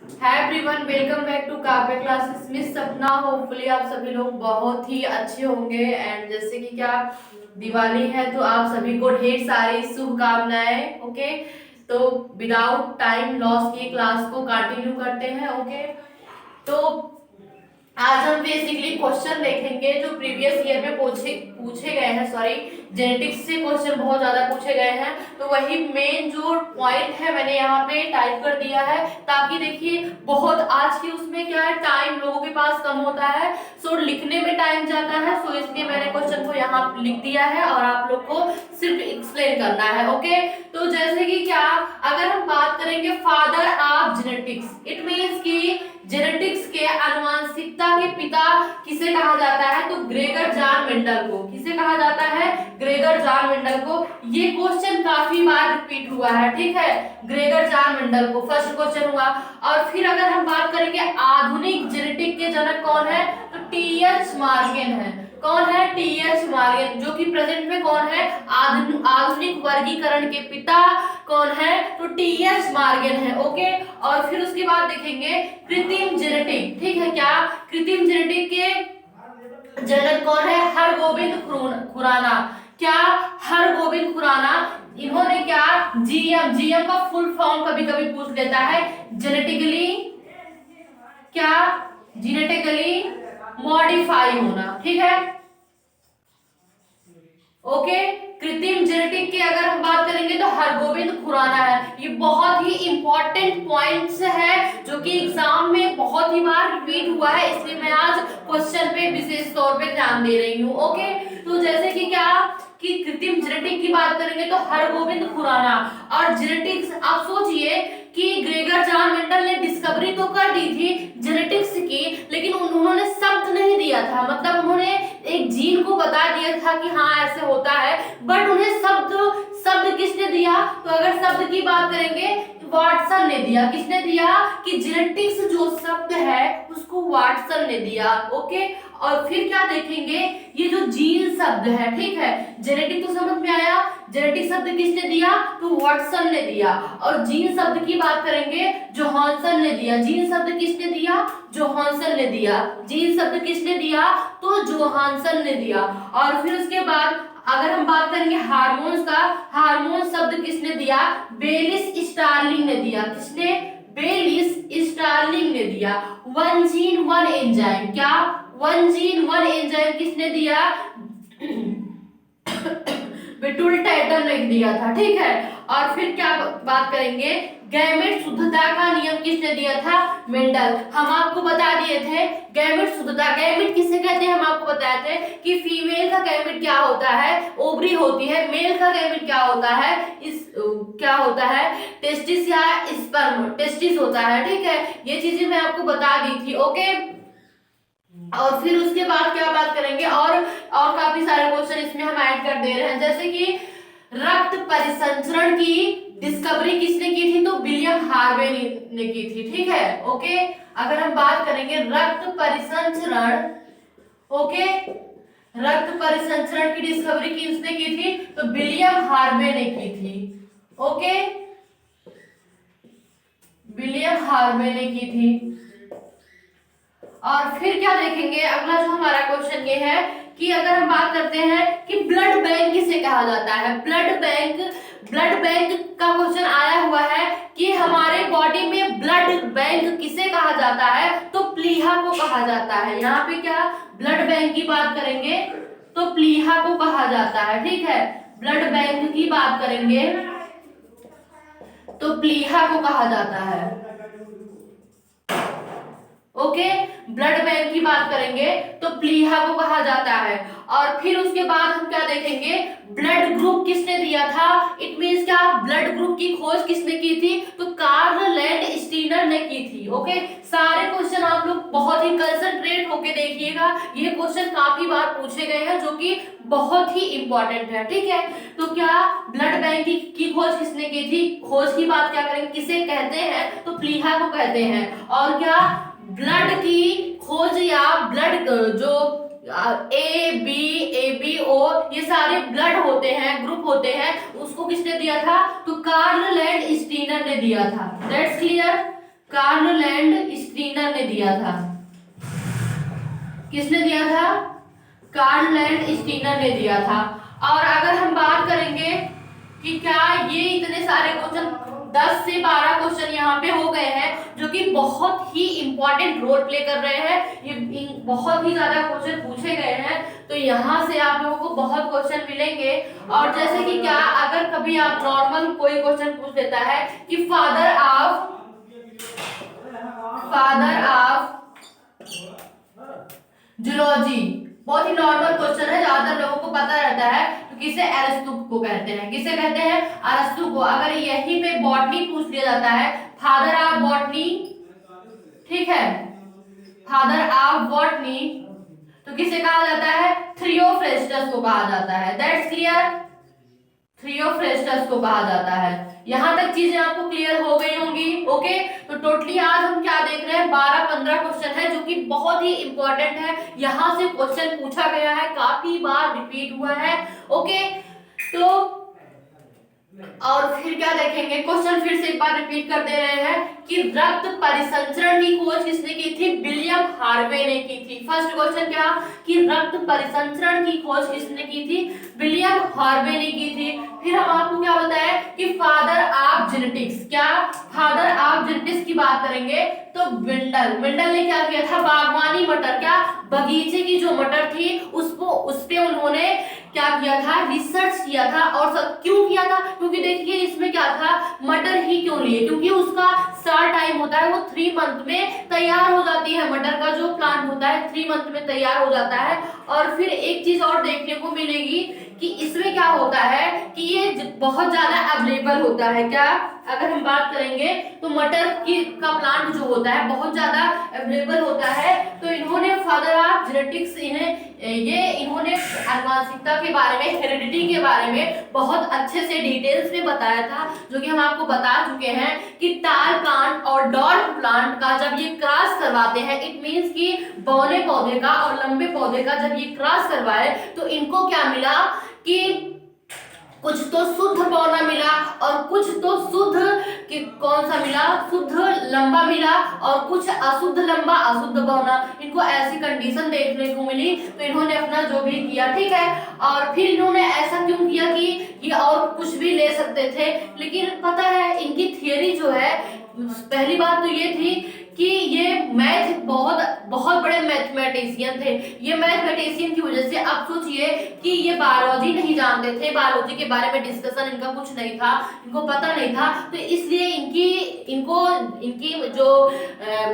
Hi everyone, welcome back to Kavya classes. Miss Sapna, hopefully आप सभी लोग बहुत ही अच्छे होंगे। एंड जैसे कि क्या दिवाली है तो आप सभी को ढेर सारी शुभकामनाएं। ओके, तो विदाउट टाइम लॉस की क्लास को कंटिन्यू करते हैं। ओके, तो आज हम बेसिकली क्वेश्चन देखेंगे जो प्रीवियस ईयर में पूछे पूछे गए हैं। सॉरी, जेनेटिक्स से क्वेश्चन बहुत ज्यादा पूछे गए हैं, तो वही मेन जो पॉइंट है मैंने यहाँ पे टाइप कर दिया है, ताकि देखिए बहुत आज की उसमें क्या है, टाइम लोगों के पास कम होता है, सो लिखने में टाइम जाता है। सो इसलिए मैंने क्वेश्चन को यहाँ लिख दिया है और आप लोग को सिर्फ एक्सप्लेन करना है। ओके, तो जैसे कि क्या, अगर हम बात करेंगे father of genetics, it means कि जेनेटिक्स के आनुवंशिकता के पिता किसे कहा जाता है, तो ग्रेगर जॉन मेंडल को। किसे कहा जाता है? ग्रेगर जॉन मेंडल को। ये क्वेश्चन काफी बार रिपीट हुआ है, ठीक है, ग्रेगर जॉन मेंडल को फर्स्ट क्वेश्चन हुआ। और फिर अगर हम बात करेंगे आधुनिक जेनेटिक के जनक कौन है, तो टी.एच. मॉर्गन है। कौन है? टी.एच. मॉर्गन, जो कि प्रेजेंट में कौन है, आधुनिक वर्गीकरण के पिता कौन है, तो टी.एच. मॉर्गन है। ओके, और फिर उसके बाद देखेंगे कृत्रिम जेनेटिक, ठीक है, क्या कृत्रिम जेनेटिक के जनक कौन है? हरगोबिंद खुराना। क्या? हरगोबिंद खुराना। इन्होंने क्या, जीएम का फुल फॉर्म कभी कभी पूछ लेता है, जेनेटिकली क्या, जेनेटिकली मॉडिफाई होना, ठीक है। ओके, कृत्रिम जेनेटिक की अगर हम बात करेंगे तो हरगोबिंद खुराना है। ये बहुत ही इंपॉर्टेंट पॉइंट्स है जो कि एग्जाम में बहुत ही बार रिपीट हुआ है, इसलिए मैं आज क्वेश्चन पे विशेष तौर पे ध्यान दे रही हूँ। ओके, तो जैसे कि क्या कि कृत्रिम जेनेटिक की बात करेंगे तो हरगोबिंद खुराना। और जेनेटिक्स आप सोचिए कि ग्रेगर जॉन मेंडल ने डिस्कवरी तो कर दी थी जेनेटिक्स की, लेकिन उन्होंने शब्द नहीं दिया था, मतलब उन्होंने एक जीन को बता दिया था कि हाँ ऐसे होता है, बट उन्हें शब्द किसने दिया, तो अगर शब्द की बात करेंगे वाटसन ने दिया। किसने दिया? कि जेनेटिक्स जो शब्द है उसको वाटसन ने दिया। ओके, और फिर क्या देखेंगे, ये जो जीन शब्द है, ठीक है, जेनेटिक तो समझ में आया, जेनेटिक शब्द किसने दिया, तो वाटसन ने दिया। और जीन शब्द की बात करेंगे, जोहानसन ने दिया। जीन शब्द किसने दिया? जोहानसन ने दिया। जीन शब्द किसने दिया? तो जोहानसन ने दिया। और फिर उसके बाद अगर हम बात करेंगे हार्मोन्स का, हार्मोन शब्द किसने दिया? बेलिस स्टार्लिंग ने दिया। किसने? बेलिस स्टार्लिंग ने दिया। वन जीन वन एंजाइम, क्या वन जीन वन एंजाइम किसने दिया? बिटुल टैटन ने दिया था, ठीक है। और फिर क्या बात करेंगे, गैमेट शुद्धता का नियम किसने दिया था? मेंडल। हम आपको बता दिए थे गैमेट शुद्धता, गैमेट किसे कहते हैं, हम आपको बताए थे कि फीमेल का गैमेट क्या होता है, ओवरी होती है, मेल का गैमेट क्या होता है, क्या होता है, टेस्टिस या स्पर्म, टेस्टिस होता है, ठीक है। ये चीजें मैं आपको बता दी थी। ओके, और फिर उसके बाद क्या बात करेंगे, और काफी सारे क्वेश्चन इसमें हम ऐड कर दे रहे हैं, जैसे कि रक्त परिसंचरण की डिस्कवरी किसने की थी, तो विलियम हार्वे ने की थी, ठीक है। ओके, अगर हम बात करेंगे रक्त परिसंचरण, ओके, रक्त परिसंचरण की डिस्कवरी किसने की थी, तो विलियम हार्वे ने की थी। ओके, विलियम हार्वे ने की थी। और फिर क्या देखेंगे, अगला जो हमारा क्वेश्चन ये है कि अगर हम बात करते हैं कि ब्लड बैंक किसे कहा जाता है, ब्लड बैंक का क्वेश्चन आया हुआ है कि हमारे बॉडी में ब्लड बैंक किसे कहा जाता है, तो प्लीहा को कहा जाता है। यहाँ पे क्या ब्लड बैंक की बात करेंगे तो प्लीहा को कहा जाता है, ठीक है। ब्लड बैंक की बात करेंगे तो प्लीहा को कहा जाता है। ओके, ब्लड बैंक की बात करेंगे तो प्लीहा को कहा जाता है। और फिर उसके बाद हम क्या देखेंगे, ब्लड ग्रुप किसने दिया था, इट मींस क्या ब्लड ग्रुप की खोज किसने की थी, तो कार्ल लैंडस्टीनर ने की थी। ओके, सारे क्वेश्चन आप लोग बहुत ही कंसंट्रेट होके देखिएगा, ये क्वेश्चन काफी बार पूछे गए हैं जो कि बहुत ही इंपॉर्टेंट है, ठीक है। तो क्या ब्लड बैंक की खोज किसने की थी, खोज की बात क्या करेंगे, किसे कहते हैं, तो प्लीहा को कहते हैं। और क्या ब्लड की खोज या ब्लड जो ए बी ओ ये सारे ब्लड होते हैं, ग्रुप होते हैं, उसको किसने दिया था, तो कार्ल लैंडस्टीनर ने दिया था। That's clear, Karl Landsteiner ने दिया था। किसने दिया था? कार्ल लैंड स्टीनर ने दिया था। और अगर हम बात करेंगे कि क्या ये इतने सारे क्वेश्चन 10 से 12 क्वेश्चन यहाँ पे हो गए हैं जो कि बहुत ही इंपॉर्टेंट रोल प्ले कर रहे हैं, ये बहुत ही ज्यादा क्वेश्चन पूछे गए हैं, तो यहाँ से आप लोगों को बहुत क्वेश्चन मिलेंगे। और जैसे कि क्या अगर कभी आप नॉर्मल कोई क्वेश्चन पूछ देता है कि फादर ऑफ जूलॉजी, बहुत ही नॉर्मल क्वेश्चन है, ज्यादातर लोगों को पता रहता है, तो किसे अरस्तु को कहते हैं, किसे कहते हैं? अरस्तु को। अगर यहीं पे बॉटनी पूछ लिया जाता है, फादर ऑफ बॉटनी, ठीक है, फादर ऑफ बॉटनी, तो किसे कहा जाता है? थियोफ्रेस्टस को कहा जाता है। दैट्स क्लियर, थियोफ्रेस्टस को कहा जाता है। यहां तक चीजें आपको क्लियर हो गई होंगी। ओके, तो टोटली आज हम क्या देख रहे हैं, 12-15 क्वेश्चन है जो कि बहुत ही इंपॉर्टेंट है, यहां से क्वेश्चन पूछा गया है, काफी बार रिपीट हुआ है। ओके, तो और फिर क्या देखेंगे, क्वेश्चन फिर से एक बार रिपीट कर दे रहे हैं कि रक्त परिसंचरण की खोज किसने की थी? विलियम हार्वे ने की थी। फर्स्ट क्वेश्चन क्या कि रक्त परिसंचरण की खोज किसने की थी? विलियम हार्वे ने की थी। फिर हम आपको क्या बताया कि फादर ऑफ जेनेटिक्स, क्या फादर ऑफ जेनेटिक्स की बात करेंगे तो मेंडल ने क्या किया था? बागवानी मटर, क्या बगीचे की जो मटर थी उस पे उन्होंने क्या किया था? रिसर्च किया था। और क्यों किया था? क्योंकि देखिए इसमें क्या था, मटर ही क्यों लिए? क्योंकि उसका साल टाइम होता है, वो 3 मंथ में तैयार हो जाती है। मटर का जो प्लांट होता है 3 मंथ में तैयार हो जाता है। और फिर एक चीज और देखने को मिलेगी कि इसमें क्या होता है कि ये बहुत ज्यादा अवेलेबल होता है। क्या अगर हम बात करेंगे तो मटर का प्लांट जो होता है बहुत ज्यादा अवेलेबल होता है। तो इन्होंने फादर ऑफ जेनेटिक्स इन्होंने आनुवंशिकता के बारे में, हेरिडिटी के बारे में बहुत अच्छे से डिटेल्स में बताया था, जो कि हम आपको बता चुके हैं कि टाल प्लांट और डॉर्फ प्लांट का जब ये क्रॉस करवाते हैं, इट मींस कि बौने पौधे का और लंबे पौधे का जब ये क्रॉस करवाए तो इनको क्या मिला कि कुछ तो शुद्ध बौना मिला और कुछ तो शुद्ध कि कौन सा मिला? शुद्ध लंबा मिला और कुछ अशुद्ध लंबा अशुद्ध बौना। इनको ऐसी कंडीशन देखने को मिली, तो इन्होंने अपना जो भी किया, ठीक है। और फिर इन्होंने ऐसा क्यों किया कि ये और कुछ भी ले सकते थे, लेकिन पता है इनकी थियरी जो है, पहली बात तो ये थी कि ये मैथ बहुत बड़े मैथमेटिशियन थे। ये मैथमेटिशियन की वजह से आप सोचिए कि ये बायोलॉजी नहीं जानते थे, बायोलॉजी के बारे में डिस्कशन इनका कुछ नहीं था, इनको पता नहीं था, तो इसलिए इनकी जो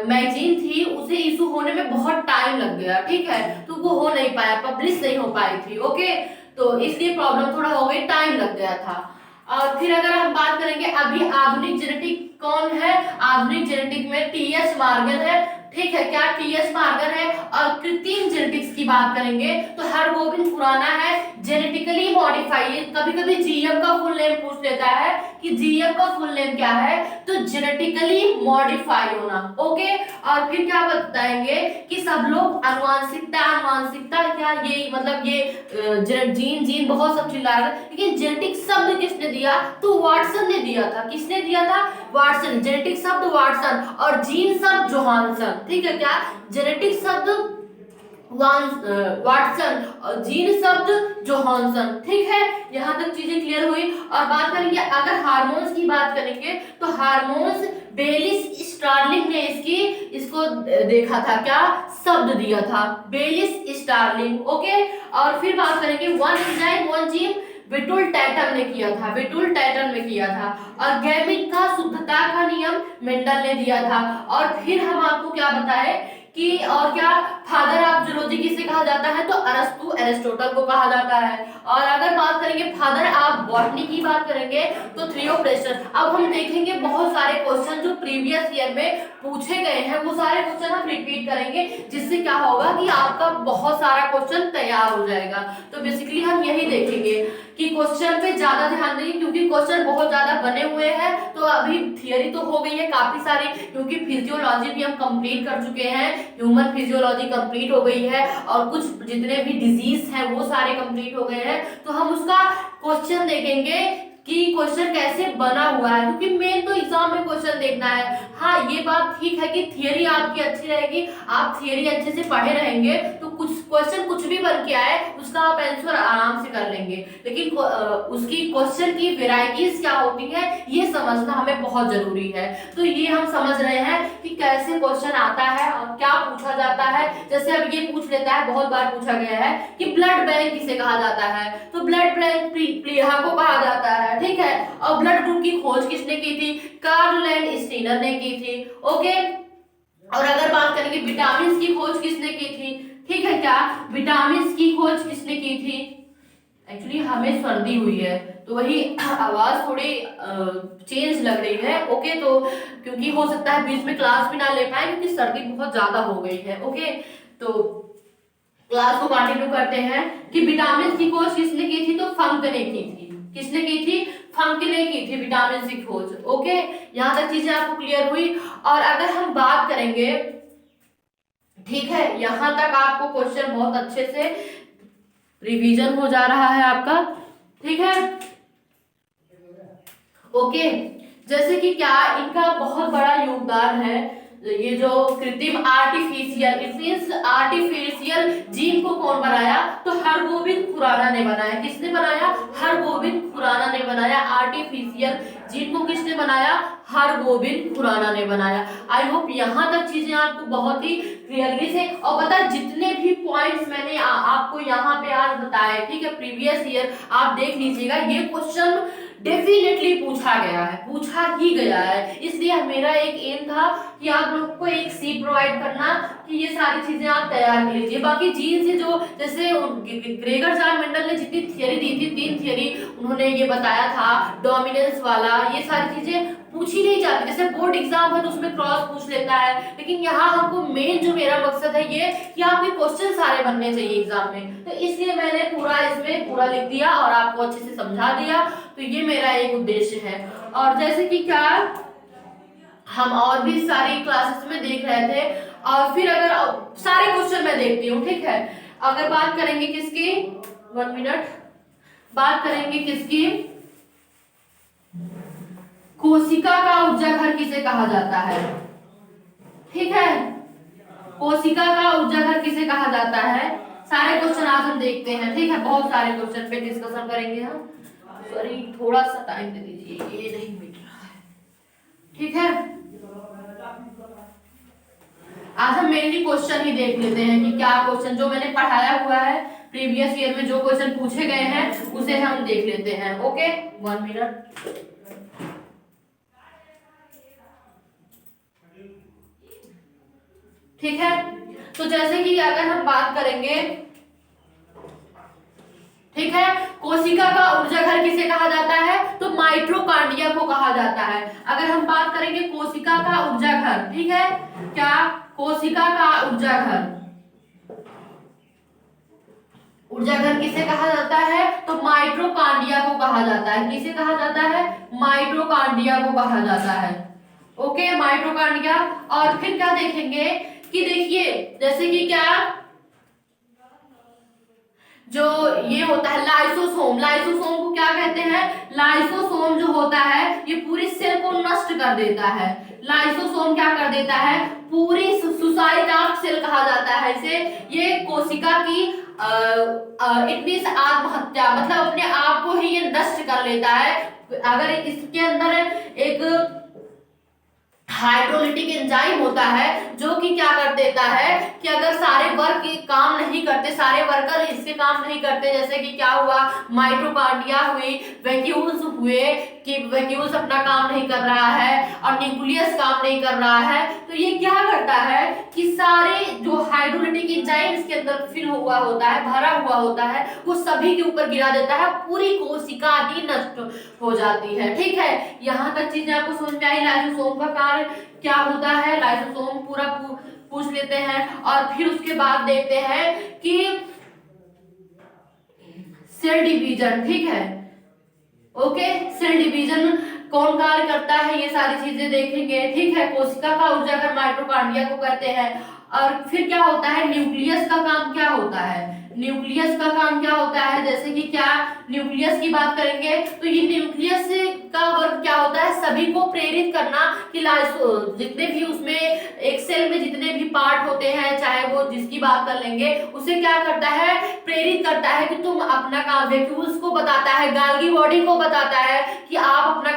मैगजीन थी उसे इशू होने में बहुत टाइम लग गया, ठीक है, तो वो हो नहीं पाया, पब्लिश नहीं हो पाई थी। ओके, तो इसलिए प्रॉब्लम थोड़ा हो गई, टाइम लग गया था। और फिर अगर हम बात करेंगे अभी आधुनिक जेनेटिक कौन है, आधुनिक जेनेटिक में टीएस मॉर्गन है, ठीक है, क्या टीएस मॉर्गन है। और कृत्रिम जेनेटिक्स की बात करेंगे तो हरगोबिंद खुराना है, जेनेटिकली मॉडिफाइड। कभी कभी जीएम का फुल नेम पूछ लेता है कि जीएम का फुल नेम क्या है, तो जेनेटिकली मॉडिफाई होना। ओके, और फिर क्या बताएंगे कि सब लोग अनुवांशिकता क्या, ये मतलब ये जीन बहुत सब चिल्ला रहा है, लेकिन जेनेटिक शब्द किसने दिया? तो वाटसन ने दिया था। किसने दिया था? वाटसन। जेनेटिक शब्द वाटसन और जीन शब्द जोहानसन, ठीक है, क्या जेनेटिक शब्द वाटसन और जीन शब्द जोहानसन, ठीक है। यहाँ तक चीजें क्लियर हुई। और बात करेंगे अगर हार्मोन्स की बात करेंगे तो हार्मोन्स बेलिस स्टार्लिंग ने इसको देखा था, क्या शब्द दिया था? बेलिस स्टार्लिंग। ओके, और फिर बात करेंगे one enzyme one gene, Beadle Tatum ने किया था, विटुल टैटम ने किया था। और गैमीट का शुद्धता का नियम मेंडल ने दिया था। और फिर हम आपको क्या बताए कि और क्या फादर ऑफ जूलॉजी किसे कहा जाता है? तो अरस्तु, एरिस्टोटल को कहा जाता है। और अगर बात करेंगे फादर ऑफ बॉटनी की बात करेंगे तो थियोफ्रेस्टस। अब हम देखेंगे बहुत सारे क्वेश्चन जो प्रीवियस ईयर में पूछे गए हैं, वो सारे क्वेश्चन हम रिपीट करेंगे, जिससे क्या होगा कि आपका बहुत सारा क्वेश्चन तैयार हो जाएगा। तो बेसिकली हम यही देखेंगे कि क्वेश्चन पे ज्यादा ध्यान देंगे, क्योंकि क्वेश्चन बहुत ज्यादा बने हुए हैं। तो अभी थियरी तो हो गई है काफी सारी, क्योंकि फिजियोलॉजी भी हम कंप्लीट कर चुके हैं, ह्यूमन फिजियोलॉजी कंप्लीट हो गई है, और कुछ जितने भी डिजीज हैं वो सारे कंप्लीट हो गए हैं। तो हम उसका क्वेश्चन देखेंगे कि क्वेश्चन कैसे बना हुआ है, क्योंकि मेन तो एग्जाम में क्वेश्चन देखना है। हाँ ये बात ठीक है कि थियरी आपकी अच्छी रहेगी, आप थियरी अच्छे से पढ़े रहेंगे तो कुछ क्वेश्चन कुछ भी बन के आए उसका आप आंसर आराम से कर लेंगे, लेकिन उसकी क्वेश्चन की वेराइटीज क्या होती है ये समझना हमें बहुत जरूरी है। तो ये हम समझ रहे हैं कि कैसे क्वेश्चन आता है और क्या पूछा जाता है। जैसे अब ये पूछ लेता है, बहुत बार पूछा गया है कि ब्लड बैंक किसे कहा जाता है, तो ब्लड बैंक प्लीहा को कहा जाता है, ठीक है। और ब्लड ग्रुप की खोज किसने की थी, कार्ल लैंडस्टीनर ने की थी, ओके। और अगर बात करेंगे विटामिन की खोज किसने की थी, ठीक है, क्या विटामिन की खोज किसने की थी। एक्चुअली हमें सर्दी हुई है तो वही आवाज थोड़ी चेंज लग रही है, ओके। तो क्योंकि हो सकता है बीच में क्लास भी ना ले पाए क्योंकि सर्दी बहुत ज्यादा हो गई है, ओके। तो क्लास को कंटिन्यू करते हैं कि विटामिन की खोज किसने की थी, तो फंक ने की थी। किसने की थी, फंक ने की थी विटामिन की खोज, ओके। यहां तक चीजें आपको क्लियर हुई। और अगर हम बात करेंगे, ठीक है, यहां तक आपको क्वेश्चन बहुत अच्छे से रिवीजन हो जा रहा है आपका, ठीक है, ओके। जैसे कि क्या इनका बहुत बड़ा योगदान है, ये जो कृत्रिम artificial, it means artificial gene को कौन बनाया, तो हरगोविंद खुराना ने बनाया। किसने बनाया, हरगोविंद खुराना ने बनाया। आर्टिफिशियल जीन को किसने बनाया, हरगोविंद खुराना ने बनाया। आई होप यहाँ तक चीजें आपको बहुत ही क्लियरली से, और पता जितने भी पॉइंट्स मैंने आपको यहाँ पे आज बताए, ठीक है, प्रीवियस ईयर आप देख लीजिएगा, ये क्वेश्चन डेफिनेटली पूछा गया है, पूछा ही गया है। इसलिए मेरा एक एम था कि आप लोग को एक सी प्रोवाइड करना कि ये सारी चीजें आप तैयार कर लीजिए। बाकी जीन से जो, जैसे ग्रेगर जान मेंडल ने जितनी थियरी दी थी, 3 थियरी उन्होंने ये बताया था, डोमिनेंस वाला, ये सारी चीजें पूछी नहीं जाती। जैसे बोर्ड एग्जाम है तो उसमें क्रॉस पूछ लेता है, लेकिन यहाँ हमको मेन जो मेरा मकसद है ये कि आपके क्वेश्चन सारे बनने चाहिए एग्जाम में, तो इसलिए मैंने पूरा इसमें पूरा लिख दिया और आपको अच्छे से समझा दिया। तो ये मेरा एक उद्देश्य है। और जैसे कि क्या हम और भी सारी क्लासेस में देख रहे थे, और फिर अगर सारे क्वेश्चन मैं देखती हूँ, ठीक है। अगर बात करेंगे किसकी, 1 मिनट, बात करेंगे किसकी, कोशिका का ऊर्जा घर किसे कहा जाता है, ठीक है, कोशिका का ऊर्जा घर किसे कहा जाता है। सारे क्वेश्चन आज हम देखते हैं, ठीक है, बहुत सारे क्वेश्चन पे डिस्कशन करेंगे हम। सॉरी थोड़ा सा टाइम दे दीजिए, ये नहीं मिल रहा है, ठीक है। आज हम मेनली क्वेश्चन ही देख लेते हैं कि क्या क्वेश्चन जो मैंने पढ़ाया हुआ है, प्रीवियस ईयर में जो क्वेश्चन पूछे गए हैं उसे हम देख लेते हैं, ओके। 1 मिनट, ठीक है। तो जैसे कि अगर हम बात करेंगे, ठीक है, कोशिका का ऊर्जा घर किसे कहा जाता है, तो माइटोकॉन्ड्रिया को कहा जाता है। अगर हम बात करेंगे कोशिका का ऊर्जा घर, ठीक है, क्या कोशिका का ऊर्जा घर, ऊर्जा घर किसे कहा जाता है, तो माइटोकॉन्ड्रिया को कहा जाता है। किसे कहा जाता है, माइटोकॉन्ड्रिया को कहा जाता है, ओके, माइटोकॉन्ड्रिया। और फिर क्या देखेंगे कि देखिए जैसे कि क्या जो ये होता है लाइसोसोम, लाइसोसोम को क्या कहते हैं, लाइसोसोम जो होता है ये पूरी सेल को नष्ट कर देता है। लाइसोसोम क्या कर देता है, पूरी सुसाइड ऑफ सेल कहा जाता है इसे। ये कोशिका की इट मींस आत्महत्या, मतलब अपने आप को ही ये नष्ट कर लेता है। अगर इसके अंदर एक हाइड्रोलिटिक एंजाइम होता है जो कि क्या कर देता है कि अगर सारे वर्क काम नहीं करते, सारे वर्कर इससे काम नहीं करते, जैसे कि क्या हुआ, माइटोकॉन्ड्रिया हुई, वैक्यूल्स हुए कि वैक्यूल्स अपना काम नहीं कर रहा है और न्यूक्लियस काम नहीं कर रहा है, तो ये क्या करता है कि सारे जो हाइड्रोलिटिक एंजाइम इसके अंदर फिल हुआ होता है, भरा हुआ होता है, वो सभी के ऊपर गिरा देता है, पूरी कोशिका ही नष्ट हो जाती है, ठीक है। यहाँ तक चीजें आपको समझ में आई। लाइसोसोम का कार्य क्या होता है, लाइसोसोम पूरा पूछ लेते हैं। और फिर उसके बाद देखते हैं कि सेल डिवीजन, ठीक है, ओके, सेल डिवीजन कौन कार्य करता है, ये सारी चीजें देखेंगे, ठीक है। कोशिका का ऊर्जा घर माइटोकॉन्ड्रिया को कहते हैं। और फिर क्या होता है, न्यूक्लियस का काम क्या होता है, न्यूक्लियस का काम क्या होता है, जैसे कि क्या न्यूक्लियस की बात करेंगे तो ये न्यूक्लियस का वर्क क्या होता है, सभी को प्रेरित करना कि जितने भी उसमें एक सेल में जितने भी पार्ट होते हैं, चाहे वो जिसकी बात कर लेंगे, उसे क्या करता है, प्रेरित करता है कि तुम अपना काम, वैक्यूल्स को बताता है, गाल्गी बॉडी को बताता है कि आप अपना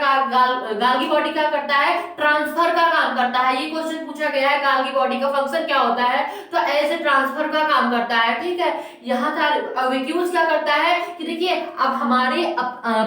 गाल्गी बॉडी क्या करता है, ट्रांसफर का काम करता है। ये क्वेश्चन पूछा गया है, गाल्गी बॉडी का फंक्शन क्या होता है, तो ऐसे ट्रांसफर का काम करता है। ठीक है, यहाँ था वैक्यूल्स क्या करता है कि देखिए अब हमारे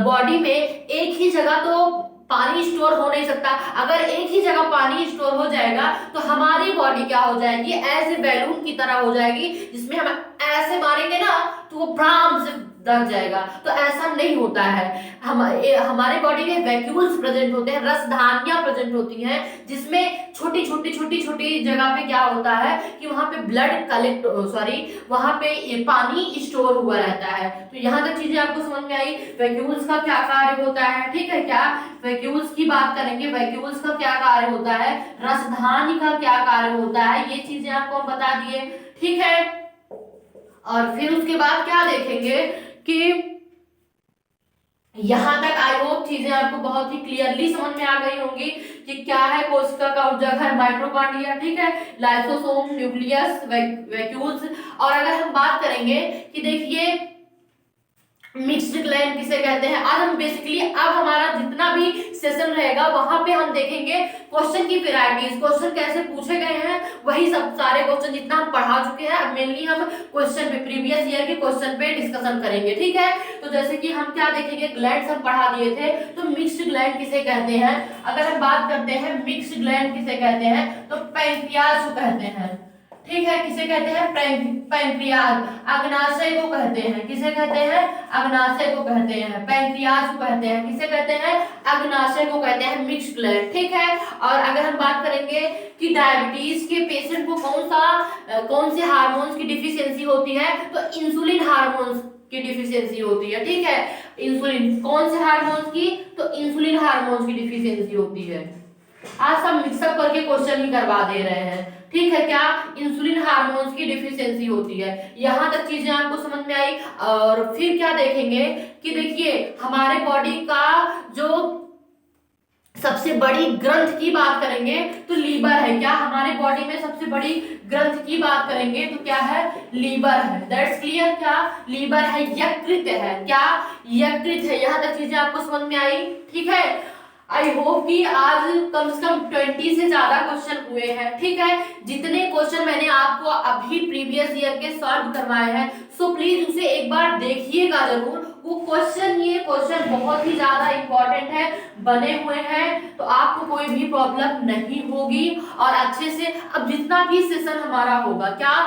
बॉडी में एक ही जगह तो पानी स्टोर हो नहीं सकता। अगर एक ही जगह पानी स्टोर हो जाएगा तो हमारी बॉडी क्या हो जाएगी, ऐसे बैलून की तरह हो जाएगी, जिसमें हम ऐसे मारेंगे ना तो वो भ्राम से दब जाएगा। तो ऐसा नहीं होता है, हमारे बॉडी में वैक्यूल्स प्रेजेंट होते हैं, रसधानियां प्रेजेंट होती हैं, जिसमें छोटी छोटी जगह पे क्या होता है कि वहां पे ब्लड कलेक्ट वहां पे पानी स्टोर हुआ रहता है। तो यहाँ तक चीजें आपको समझ में आई, वैक्यूल्स का क्या कार्य होता है। ठीक है, क्या वैक्यूल्स की बात करेंगे, वैक्यूल्स का क्या कार्य होता है, रसधानी का क्या कार्य होता है, ये चीजें आपको हम बता दिए। ठीक है, और फिर उसके बाद क्या देखेंगे कि यहां तक आई होप चीजें आपको बहुत ही क्लियरली समझ में आ गई होंगी कि क्या है कोशिका का ऊर्जा घर, माइटोकॉन्ड्रिया। ठीक है, लाइसोसोम, न्यूक्लियस, वैक्यूल्स। और अगर हम बात करेंगे कि देखिए मिक्स्ड ग्लैंड किसे कहते हैं, आज हम बेसिकली अब हमारा जितना भी सेशन रहेगा वहां पे हम देखेंगे क्वेश्चन की वैरायटीज, क्वेश्चन कैसे पूछे गए हैं, वही सब सारे क्वेश्चन जितना हम पढ़ा चुके हैं, अब मेनली हम क्वेश्चन पे, प्रीवियस ईयर के क्वेश्चन पे डिस्कशन करेंगे। ठीक है, तो जैसे कि हम क्या देखेंगे, ग्लैंड्स हम पढ़ा दिए थे, तो मिक्स्ड ग्लैंड किसे कहते हैं। अगर हम बात करते हैं मिक्स्ड ग्लैंड किसे कहते हैं, तो पैंक्रियाज को कहते हैं। ठीक है, किसे कहते हैं, पैंक्रियाज। अग्नाशय को कहते हैं, किसे कहते हैं, अग्नाशय को कहते हैं। पैंक्रियाज को कहते हैं, किसे कहते हैं, अग्नाशय को कहते हैं, मिक्स्ड ग्लैंड। ठीक है, और अगर हम बात करेंगे कि डायबिटीज के पेशेंट को कौन से हार्मोन्स की डिफिशियंसी होती है, तो इंसुलिन हार्मोन्स की डिफिशियंसी होती है। ठीक है, इंसुलिन, कौन से हार्मोन्स की, तो इंसुलिन हार्मोन्स की डिफिशियंसी होती है। आज सब मिक्सअप करके क्वेश्चन ही करवा दे रहे हैं। ठीक है, क्या इंसुलिन हार्मोन्स की डिफिशियंसी होती है। यहां तक चीजें आपको समझ में आई। और फिर क्या देखेंगे कि देखिए हमारे बॉडी का जो सबसे बड़ी ग्रंथ की बात करेंगे तो लीवर है। क्या हमारे बॉडी में सबसे बड़ी ग्रंथ की बात करेंगे तो क्या है, लीवर है। दैट्स क्लियर, क्या लीवर है, यकृत है, क्या यकृत है। यहां तक चीजें आपको समझ में आई। ठीक है, आई होप कि आज कम से कम 20 से ज्यादा क्वेश्चन हुए हैं। ठीक है, जितने क्वेश्चन मैंने आपको अभी प्रीवियस ईयर के सॉल्व करवाए हैं, सो प्लीज उसे एक बार देखिएगा जरूर। वो क्वेश्चन, ये क्वेश्चन बहुत ही ज्यादा इंपॉर्टेंट है, बने हुए हैं, तो आपको कोई भी प्रॉब्लम नहीं होगी। और अच्छे से अब जितना भी सेशन हमारा होगा, क्या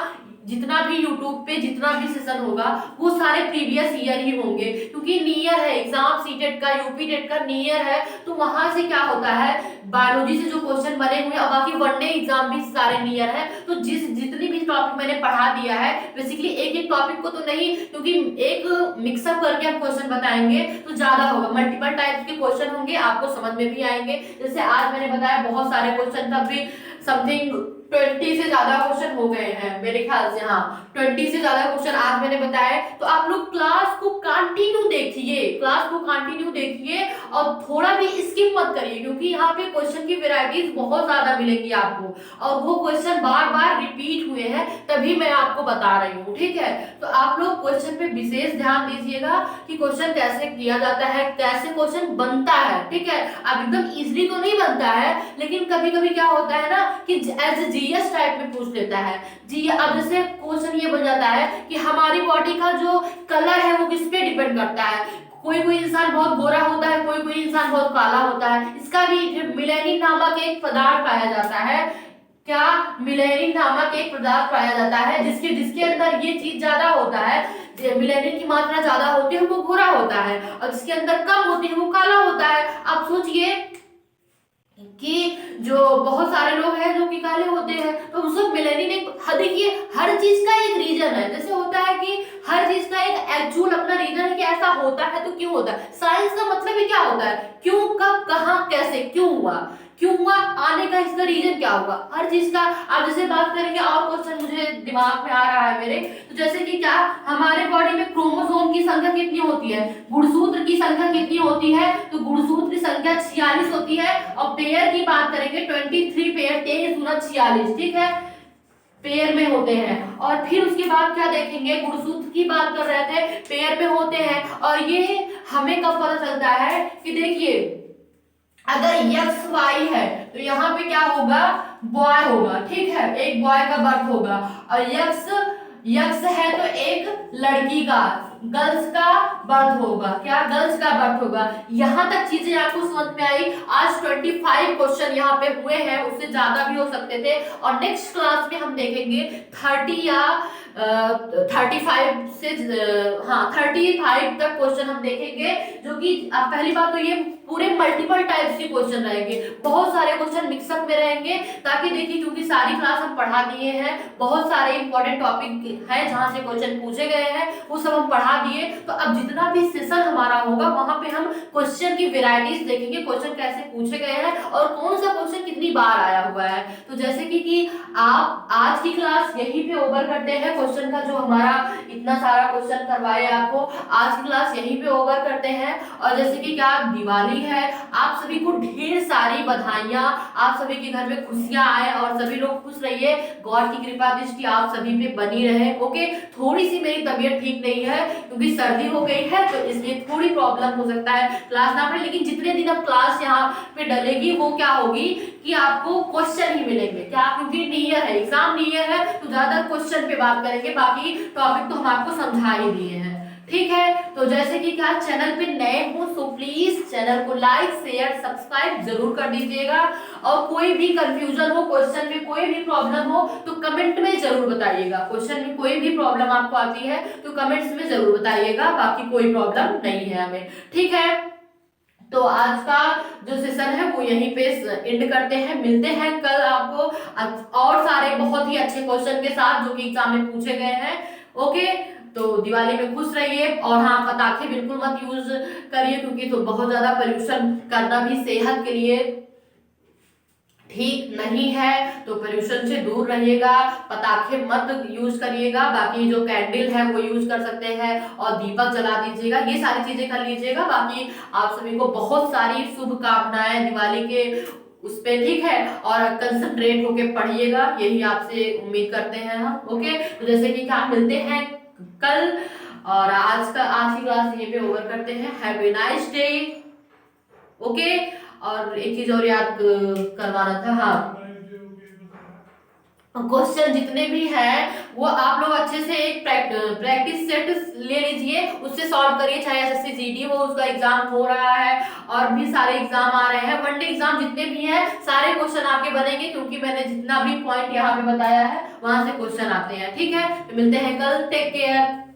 जितना भी YouTube पे जितना भी सेशन होगा वो सारे प्रीवियस ईयर ही होंगे, क्योंकि नियर है एग्जाम, सीटेट का, यूपी टेट का नियर है, तो वहां से क्या होता है, बायोलॉजी से जो क्वेश्चन बने हुए और बाकी वनडे एग्जाम भी सारे नियर है। तो जितनी भी टॉपिक मैंने पढ़ा दिया है, बेसिकली एक एक टॉपिक को तो नहीं, क्योंकि एक मिक्सअप करके हम क्वेश्चन बताएंगे तो ज्यादा होगा, मल्टीपल टाइप्स के क्वेश्चन होंगे, आपको समझ में भी आएंगे। जैसे आज मैंने बताया बहुत सारे क्वेश्चन, तब भी समथिंग 20 से ज्यादा क्वेश्चन हो गए हैं मेरे ख्याल से। हाँ, 20 से ज्यादा क्वेश्चन आज मैंने बताया। तो आप लोग क्लास को कंटिन्यू देखिए, क्लास को कंटिन्यू देखिए और थोड़ा भी स्किप मत करिए, क्योंकि यहाँ पे क्वेश्चन की वैरायटीज बहुत ज्यादा मिलेंगी आपको, और वो क्वेश्चन बार बार रिपीट हुए हैं, तभी मैं आपको बता रही हूँ। ठीक है, तो आप लोग क्वेश्चन पे विशेष ध्यान दीजिएगा कि क्वेश्चन कैसे किया जाता है, कैसे क्वेश्चन बनता है। ठीक है, अब एकदम इजिली तो नहीं बनता है, लेकिन कभी कभी क्या होता है ना कि एज जीएस टाइप में पूछ लेता है जी। अब जैसे क्वेश्चन ये बन जाता है कि हमारी बॉडी का जो कलर है वो किस पे डिपेंड करता है, कोई कोई इंसान बहुत गोरा होता है, कोई कोई इंसान बहुत काला होता है। इसका भी मिलेनिन नामक एक पदार्थ पाया जाता है, क्या मिलेनिन नामक एक पदार्थ पाया जाता है, जिसके अंदर ये चीज ज्यादा होता है, मिलेनिन की मात्रा ज्यादा होती है वो गोरा होता है, और जिसके अंदर कम होती है वो काला होता है। आप सोचिए कि जो बहुत सारे लोग हैं जो कि काले होते हैं, तो उस वक्त मिलेनिन एक, देखिए हर चीज का एक रीजन है। जैसे होता है कि हर चीज का एक एक्चुअल अपना रीजन है कि ऐसा होता है तो क्यों होता है। साइंस का मतलब ही क्या होता है, क्यों, कब, कहां, कैसे, क्यों हुआ, क्यों हुआ, आने का इसका रीजन क्या होगा, हर चीज का आप जैसे बात करेंगे। और क्वेश्चन मुझे दिमाग में आ रहा है मेरे, तो जैसे कि क्या हमारे बॉडी में क्रोमोसोम की संख्या कितनी होती है, गुणसूत्र की संख्या कितनी होती है, तो गुणसूत्र की संख्या 46 होती है। और पेयर की बात करेंगे 23 पेयर, 23 गुना 46, ठीक है, पेयर में होते हैं। और फिर उसके बाद क्या देखेंगे, गुणसूत्र की बात कर रहे थे, पेयर में होते हैं। और ये हमें कब पता चलता है कि देखिए अगर यक्स वाई है तो यहाँ पे क्या होगा, बॉय होगा, ठीक है, एक बॉय का बर्थ होगा। और यक्स यक्स है तो एक लड़की का, गर्ल्स का बर्थ होगा, क्या गर्ल्स का बर्थ होगा। यहां तक चीजें आपको समझ में आई। आज 25 क्वेश्चन यहाँ पे हुए हैं, उससे ज्यादा भी हो सकते थे। और नेक्स्ट क्लास में हम देखेंगे 30 या 35 से 35 तक क्वेश्चन हम देखेंगे, जो कि पहली बात तो ये पूरे मल्टीपल टाइप्स के क्वेश्चन रहेंगे, बहुत सारे क्वेश्चन मिक्सअप में रहेंगे, ताकि देखिए क्योंकि सारी क्लास हम पढ़ा दिए हैं, बहुत सारे इंपॉर्टेंट टॉपिक है जहां से क्वेश्चन पूछे गए हैं वो सब हम पढ़ा दिए। तो अब जितना भी सेशन हमारा होगा वहां पे हम क्वेश्चन की वेराइटीज देखेंगे, क्वेश्चन कैसे पूछे गए हैं और कौन सा क्वेश्चन कितनी बार आया हुआ है। तो जैसे कि आप आज की क्लास यहीं पे ओवर करते हैं, क्वेश्चन का जो हमारा इतना सारा क्वेश्चन करवाए आपको, आज की क्लास यहीं पे ओवर करते हैं। और जैसे कि क्या दिवाली है, आप सभी को ढेर सारी बधाइयां, आप सभी के घर में खुशियां आए और सभी लोग खुश रहिए, गॉड की कृपा दृष्टि आप सभी पे बनी रहे। ओके, थोड़ी सी मेरी तबीयत ठीक नहीं है क्योंकि सर्दी हो गई है, तो इसलिए थोड़ी प्रॉब्लम हो सकता है क्लास ना पढ़े, लेकिन जितने दिन अब क्लास यहाँ पे डलेगी वो क्या होगी कि आपको क्वेश्चन ही मिलेंगे, क्या क्योंकि न्यू ईयर है, एग्जाम न्यू ईयर है, तो ज्यादा क्वेश्चन पे बात करेंगे, बाकी टॉपिक तो हम आपको समझा ही दिए हैं, ठीक है। तो जैसे कि क्या चैनल पे नए हो तो प्लीज चैनल को लाइक शेयर सब्सक्राइब जरूर कर दीजिएगा। और कोई भी कंफ्यूजन हो, क्वेश्चन में कोई भी प्रॉब्लम हो तो कमेंट में जरूर बताइएगा, क्वेश्चन में कोई भी प्रॉब्लम आपको आती है तो कमेंट्स में जरूर बताइएगा, बाकी कोई प्रॉब्लम नहीं है हमें, ठीक है। तो आज का जो सेशन है वो यहीं पे एंड करते हैं, मिलते हैं कल आपको और सारे बहुत ही अच्छे क्वेश्चन के साथ जो कि एग्जाम में पूछे गए हैं। ओके, तो दिवाली में खुश रहिए। और हाँ, पटाखे बिल्कुल मत यूज करिए क्योंकि तो बहुत ज्यादा पोल्यूशन करना भी सेहत के लिए ठीक नहीं है, तो पोल्यूशन से दूर रहिएगा, पटाखे मत यूज करिएगा, बाकी जो कैंडल है वो यूज कर सकते हैं और दीपक जला दीजिएगा, ये सारी चीजें कर लीजिएगा। बाकी आप सभी को बहुत सारी शुभकामनाएं दिवाली के उस पे, ठीक है, और कंसंट्रेट होके पढ़िएगा, यही आपसे उम्मीद करते हैं हम। ओके, तो जैसे कि क्या मिलते हैं कल, और आज की क्लास यहीं पे ओवर करते हैं। Have a nice day. Okay, और एक चीज और याद करवाना था, हाँ, क्वेश्चन जितने भी हैं वो आप लोग अच्छे से एक प्रैक्टिस सेट ले लीजिए, उससे सॉल्व करिए, चाहे एसएससी जीडी हो, उसका एग्जाम हो रहा है और भी सारे एग्जाम आ रहे हैं, वनडे एग्जाम जितने भी हैं सारे क्वेश्चन आपके बनेंगे, क्योंकि मैंने जितना भी पॉइंट यहाँ पे बताया है वहां से क्वेश्चन आते हैं, ठीक है। तो मिलते हैं कल, टेक केयर।